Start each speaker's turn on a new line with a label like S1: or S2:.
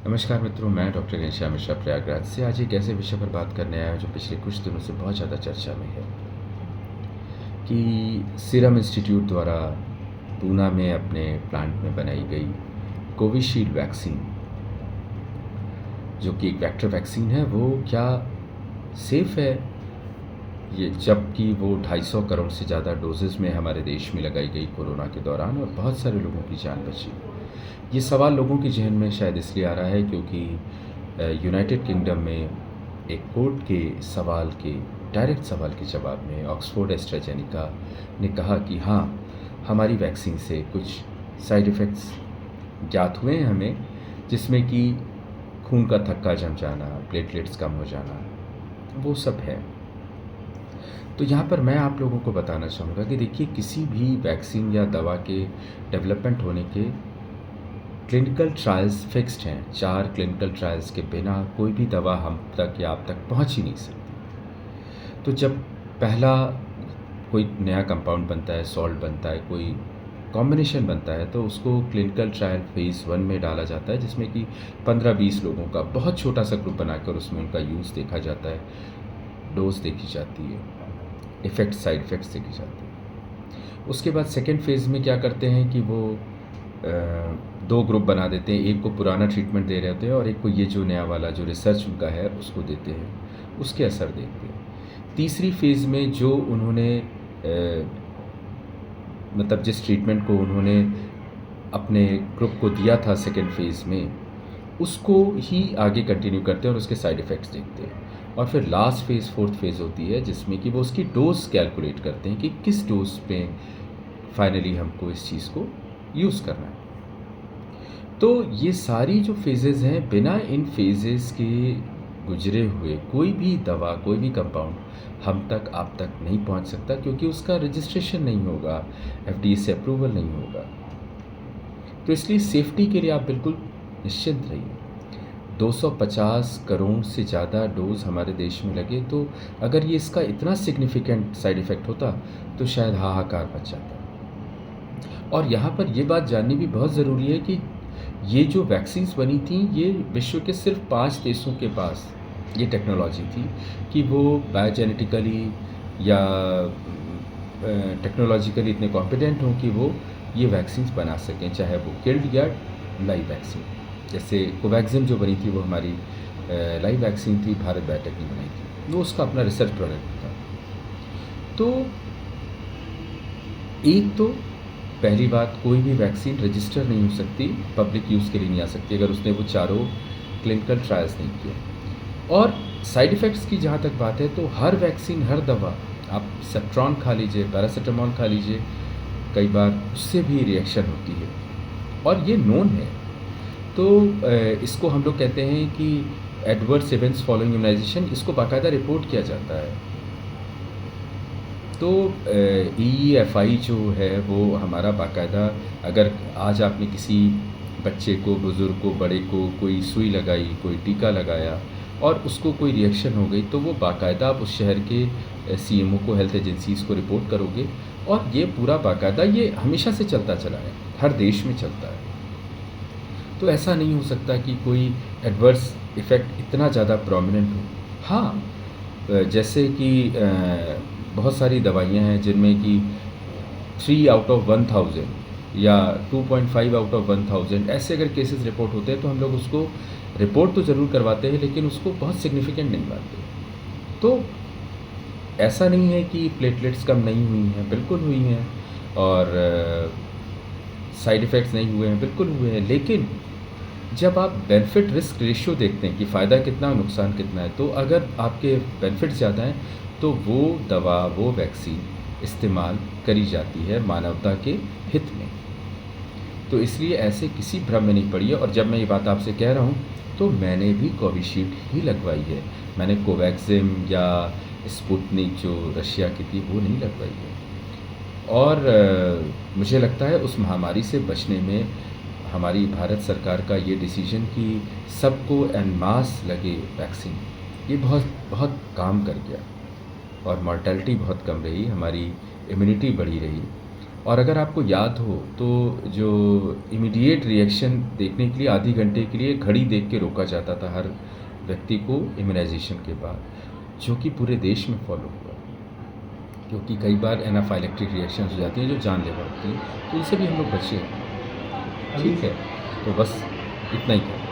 S1: नमस्कार मित्रों, मैं डॉक्टर घनश्याम मिश्रा प्रयागराज से आज एक ऐसे विषय पर बात करने आया हूं जो पिछले कुछ दिनों से बहुत ज़्यादा चर्चा में है कि सीरम इंस्टीट्यूट द्वारा पूना में अपने प्लांट में बनाई गई कोविशील्ड वैक्सीन, जो कि एक वेक्टर वैक्सीन है, वो क्या सेफ़ है? ये जबकि वो 250 करोड़ से ज़्यादा डोजेज़ में हमारे देश में लगाई गई कोरोना के दौरान और बहुत सारे लोगों की जान बची। ये सवाल लोगों के ज़हन में शायद इसलिए आ रहा है क्योंकि यूनाइटेड किंगडम में एक कोर्ट के सवाल के डायरेक्ट सवाल के जवाब में ऑक्सफोर्ड एस्ट्राजेनेका ने कहा कि हाँ, हमारी वैक्सीन से कुछ साइड इफ़ेक्ट्स ज्ञात हुए हैं हमें, जिसमें कि खून का थक्का जम जाना, प्लेटलेट्स कम हो जाना, वो सब है। तो यहाँ पर मैं आप लोगों को बताना चाहूँगा कि देखिए, किसी भी वैक्सीन या दवा के डेवलपमेंट होने के क्लिनिकल ट्रायल्स फिक्स्ड हैं। 4 क्लिनिकल ट्रायल्स के बिना कोई भी दवा हम तक या आप तक पहुँच ही नहीं सकती। तो जब पहला कोई नया कंपाउंड बनता है, सॉल्ट बनता है, कोई कॉम्बिनेशन बनता है, तो उसको क्लिनिकल ट्रायल फ़ेज़ 1 में डाला जाता है, जिसमें कि 15-20 लोगों का बहुत छोटा-सा ग्रुप बनाकर उसमें उनका यूज़ देखा जाता है, डोज़ देखी जाती है, साइड इफ़ेक्ट्स देखी जाती है। उसके बाद सेकेंड फ़ेज़ में क्या करते हैं कि वो 2 ग्रुप बना देते हैं। एक को पुराना ट्रीटमेंट दे रहे होते हैं और एक को ये जो नया वाला जो रिसर्च उनका है उसको देते हैं, उसके असर देखते हैं। तीसरी फ़ेज़ में जो उन्होंने मतलब जिस ट्रीटमेंट को उन्होंने अपने ग्रुप को दिया था सेकेंड फ़ेज़ में, उसको ही आगे कंटिन्यू करते हैं और उसके साइड इफ़ेक्ट्स देखते हैं। और फिर लास्ट फ़ेज़, फोर्थ फ़ेज़ होती है, जिसमें कि वो उसकी डोज़ कैलकुलेट करते हैं कि किस डोज़ पे फाइनली हमको इस चीज़ को यूज़ करना है। तो ये सारी जो फ़ेज़ेज़ हैं, बिना इन फ़ेज़ेज़ के गुज़रे हुए कोई भी दवा, कोई भी कंपाउंड हम तक, आप तक नहीं पहुंच सकता, क्योंकि उसका रजिस्ट्रेशन नहीं होगा, एफडीए से अप्रूवल नहीं होगा। तो इसलिए सेफ्टी के लिए आप बिल्कुल निश्चिंत रहिए। 250 करोड़ से ज़्यादा डोज़ हमारे देश में लगे, तो अगर ये इसका इतना सिग्निफिकेंट साइड इफ़ेक्ट होता, तो शायद हाहाकार मच जाता। और यहाँ पर ये बात जाननी भी बहुत ज़रूरी है कि ये जो वैक्सीन्स बनी थी, ये विश्व के सिर्फ 5 देशों के पास ये टेक्नोलॉजी थी कि वो बायोजेनेटिकली या टेक्नोलॉजिकली इतने कॉम्पिटेंट हों कि वो ये वैक्सीन्स बना सकें, चाहे वो किल्ड या लाइव वैक्सीन। जैसे कोवैक्सिन जो बनी थी, वो हमारी लाइव वैक्सीन थी, भारत बायोटेक ने बनाई थी, वो उसका अपना रिसर्च प्रोडक्ट था। तो एक तो पहली बात, कोई भी वैक्सीन रजिस्टर नहीं हो सकती, पब्लिक यूज़ के लिए नहीं आ सकती अगर उसने वो चारों क्लिनिकल ट्रायल्स नहीं किए। और साइड इफ़ेक्ट्स की जहाँ तक बात है, तो हर वैक्सीन, हर दवा, आप सेफ्ट्रॉन खा लीजिए, पैरासिटामॉल खा लीजिए, कई बार उससे भी रिएक्शन होती है और ये नोन है। तो इसको हम लोग कहते हैं कि एडवर्स इवेंट्स फॉलोइंग इम्यूनाइजेशन, इसको बाकायदा रिपोर्ट किया जाता है। तो EEFI जो है वो हमारा बाकायदा, अगर आज आपने किसी बच्चे को, बुज़ुर्ग को, बड़े को कोई सुई लगाई, कोई टीका लगाया और उसको कोई रिएक्शन हो गई, तो वो बाकायदा आप उस शहर के CMO को, हेल्थ एजेंसीज़ को रिपोर्ट करोगे। और ये पूरा बाकायदा, ये हमेशा से चलता चला है, हर देश में चलता है। तो ऐसा नहीं हो सकता कि कोई एडवर्स इफ़ेक्ट इतना ज़्यादा प्रोमिनेंट हो। हाँ, जैसे कि बहुत सारी दवाइयाँ हैं जिनमें कि 3 आउट ऑफ 1000 या 2.5 आउट ऑफ 1000 ऐसे अगर केसेस रिपोर्ट होते हैं, तो हम लोग उसको रिपोर्ट तो ज़रूर करवाते हैं, लेकिन उसको बहुत सिग्निफिकेंट नहीं मानते। तो ऐसा नहीं है कि प्लेटलेट्स कम नहीं हुई हैं, बिल्कुल हुई हैं। और साइड इफ़ेक्ट्स नहीं हुए हैं, बिल्कुल हुए हैं। लेकिन जब आप बेनिफिट रिस्क रेशियो देखते हैं कि फ़ायदा कितना और नुकसान कितना है, तो अगर आपके बेनिफिट ज़्यादा हैं, तो वो दवा, वो वैक्सीन इस्तेमाल करी जाती है मानवता के हित में। तो इसलिए ऐसे किसी भ्रम में नहीं पड़िए। और जब मैं ये बात आपसे कह रहा हूँ, तो मैंने भी कोविशील्ड ही लगवाई है, मैंने कोवैक्सिन या स्पुतनिक जो रशिया की थी वो नहीं लगवाई है। और मुझे लगता है उस महामारी से बचने में हमारी भारत सरकार का ये डिसीजन कि सबको एन मास लगे वैक्सीन, ये बहुत बहुत काम कर गया और मॉर्टेलिटी बहुत कम रही, हमारी इम्यूनिटी बढ़ी रही। और अगर आपको याद हो तो जो इमीडिएट रिएक्शन देखने के लिए आधे घंटे के लिए घड़ी देख के रोका जाता था हर व्यक्ति को इम्यूनाइज़ेशन के बाद, जो कि पूरे देश में फॉलो हुआ। क्योंकि कई बार एनाफाइलेक्टिक रिएक्शंस हो जाती हैं जो जानलेवा होती हैं, तो इससे भी हम लोग बचे। ठीक है, तो बस इतना ही कहना।